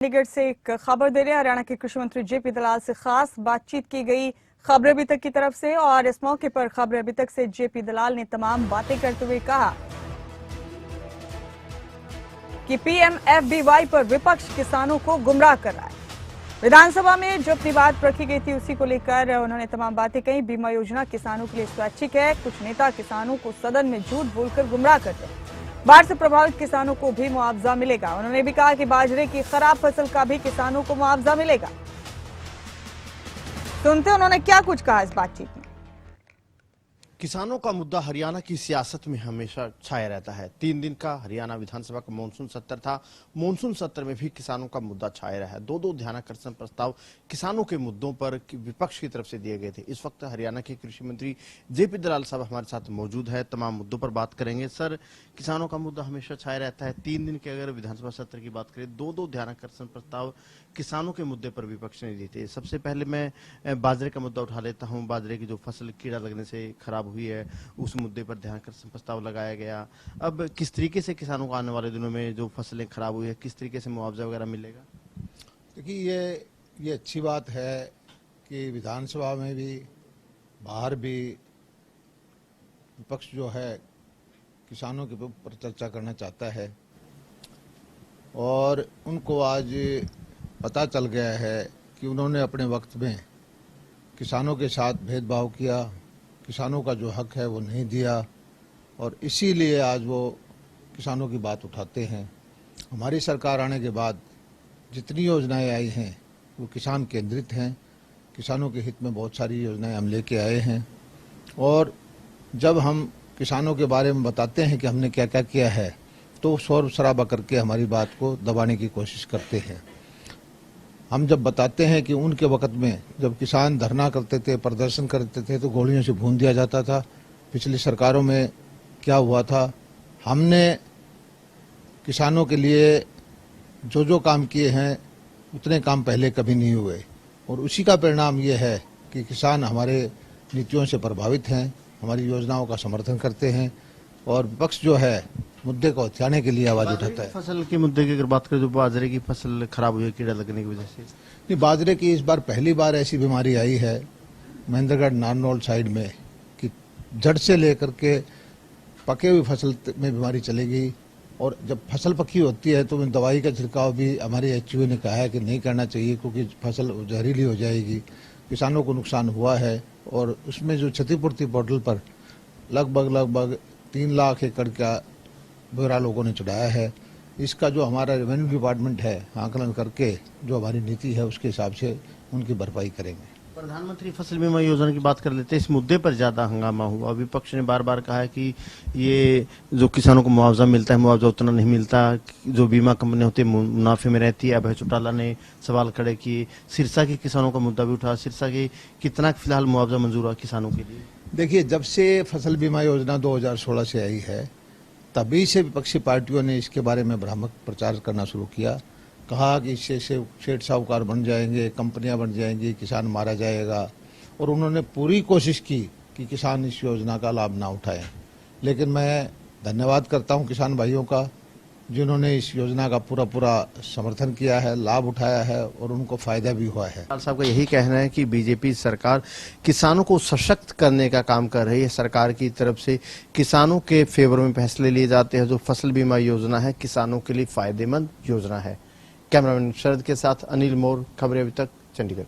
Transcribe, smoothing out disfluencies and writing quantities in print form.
चंडीगढ़ से एक खबर दे रहे हैं। हरियाणा के कृषि मंत्री जेपी दलाल से खास बातचीत की गई खबर अभी तक की तरफ से, और इस मौके पर खबर अभी तक से जेपी दलाल ने तमाम बातें करते हुए कहा कि पीएमएफबीवाई पर विपक्ष किसानों को गुमराह कर रहा है। विधानसभा में जो अपनी बात रखी गई थी उसी को लेकर उन्होंने तमाम बातें कही। बीमा योजना किसानों के लिए स्वैच्छिक है। कुछ नेता किसानों को सदन में झूठ बोलकर गुमराह करते हैं। बाढ़ से प्रभावित किसानों को भी मुआवजा मिलेगा। उन्होंने भी कहा कि बाजरे की खराब फसल का भी किसानों को मुआवजा मिलेगा। सुनते उन्होंने क्या कुछ कहा इस बातचीत में। किसानों का मुद्दा हरियाणा की सियासत में हमेशा छाया रहता है। 3 दिन का हरियाणा विधानसभा का मानसून सत्र था। मानसून सत्र में भी किसानों का मुद्दा छाया रहा है। 2 ध्यानाकर्षण प्रस्ताव किसानों के मुद्दों पर विपक्ष की तरफ से दिए गए थे। इस वक्त हरियाणा के कृषि मंत्री जेपी दलाल साहब हमारे साथ मौजूद है। तमाम मुद्दों पर बात करेंगे। सर, किसानों का मुद्दा हमेशा छाया रहता है। 3 दिन के अगर विधानसभा सत्र की बात करें, 2 ध्यानाकर्षण प्रस्ताव किसानों के मुद्दे पर विपक्ष ने दिए थे। सबसे पहले मैं बाजरे का मुद्दा उठा लेता हूँ। बाजरे की जो फसल कीड़ा लगने से खराब हुई है, उस मुद्दे पर ध्यानाकर्षण प्रस्ताव लगाया गया। अब किस तरीके से किसानों को आने वाले दिनों में जो फसलें खराब हुई है, किस तरीके से मुआवजा वगैरह मिलेगा? देखिए, ये अच्छी बात है कि विधानसभा में भी बाहर भी विपक्ष जो है किसानों के ऊपर चर्चा करना चाहता है, और उनको आज पता चल गया है कि उन्होंने अपने वक्त में किसानों के साथ भेदभाव किया, किसानों का जो हक है वो नहीं दिया, और इसीलिए आज वो किसानों की बात उठाते हैं। हमारी सरकार आने के बाद जितनी योजनाएं आई हैं वो किसान केंद्रित हैं। किसानों के हित में बहुत सारी योजनाएं हम लेके आए हैं, और जब हम किसानों के बारे में बताते हैं कि हमने क्या क्या किया है, तो शोर शराबा करके हमारी बात को दबाने की कोशिश करते हैं। हम जब बताते हैं कि उनके वक्त में जब किसान धरना करते थे, प्रदर्शन करते थे, तो गोलियों से भून दिया जाता था। पिछली सरकारों में क्या हुआ था, हमने किसानों के लिए जो काम किए हैं उतने काम पहले कभी नहीं हुए, और उसी का परिणाम ये है कि किसान हमारे नीतियों से प्रभावित हैं, हमारी योजनाओं का समर्थन करते हैं, और विपक्ष जो है मुद्दे को हथियाने के लिए आवाज उठाता है। फसल के मुद्दे की अगर बात करें, जो बाजरे की फसल खराब हुई है कीड़ा लगने की वजह से, नहीं, बाजरे की इस बार पहली बार ऐसी बीमारी आई है महेंद्रगढ़ नारनौल साइड में कि जड़ से लेकर के पके हुई फसल में बीमारी चलेगी, और जब फसल पकी होती है तो दवाई का छिड़काव भी हमारे एचओ ने कहा है कि नहीं करना चाहिए, क्योंकि फसल जहरीली हो जाएगी। किसानों को नुकसान हुआ है, और उसमें जो क्षतिपूर्ति पोर्टल पर लगभग 3 लाख एकड़ का ब्यौरा लोगों ने चढ़ाया है। इसका जो हमारा रेवेन्यू डिपार्टमेंट है आकलन करके जो हमारी नीति है उसके हिसाब से उनकी भरपाई करेंगे। प्रधानमंत्री फसल बीमा योजना की बात कर लेते हैं। इस मुद्दे पर ज्यादा हंगामा हुआ। विपक्ष ने बार बार कहा है कि ये जो किसानों को मुआवजा मिलता है, मुआवजा उतना नहीं मिलता, जो बीमा कंपनी होती है मुनाफे में रहती है। अभय चौटाला ने सवाल खड़े किए। सिरसा के किसानों का मुद्दा भी उठा। सिरसा के कितना फिलहाल मुआवजा मंजूर हुआ किसानों के लिए? देखिए, जब से फसल बीमा योजना 2016 से आई है, तभी से विपक्षी पार्टियों ने इसके बारे में भ्रामक प्रचार करना शुरू किया। कहा कि इससे सेठ साहूकार बन जाएंगे, कंपनियां बन जाएंगी, किसान मारा जाएगा, और उन्होंने पूरी कोशिश की कि किसान इस योजना का लाभ ना उठाएं। लेकिन मैं धन्यवाद करता हूं किसान भाइयों का, जिन्होंने इस योजना का पूरा समर्थन किया है, लाभ उठाया है, और उनको फायदा भी हुआ है। दलाल साहब का यही कहना है कि बीजेपी सरकार किसानों को सशक्त करने का काम कर रही है। सरकार की तरफ से किसानों के फेवर में फैसले लिए जाते हैं। जो फसल बीमा योजना है किसानों के लिए फायदेमंद योजना है। कैमरामैन शरद के साथ अनिल मोर, खबरें अभी तक, चंडीगढ़।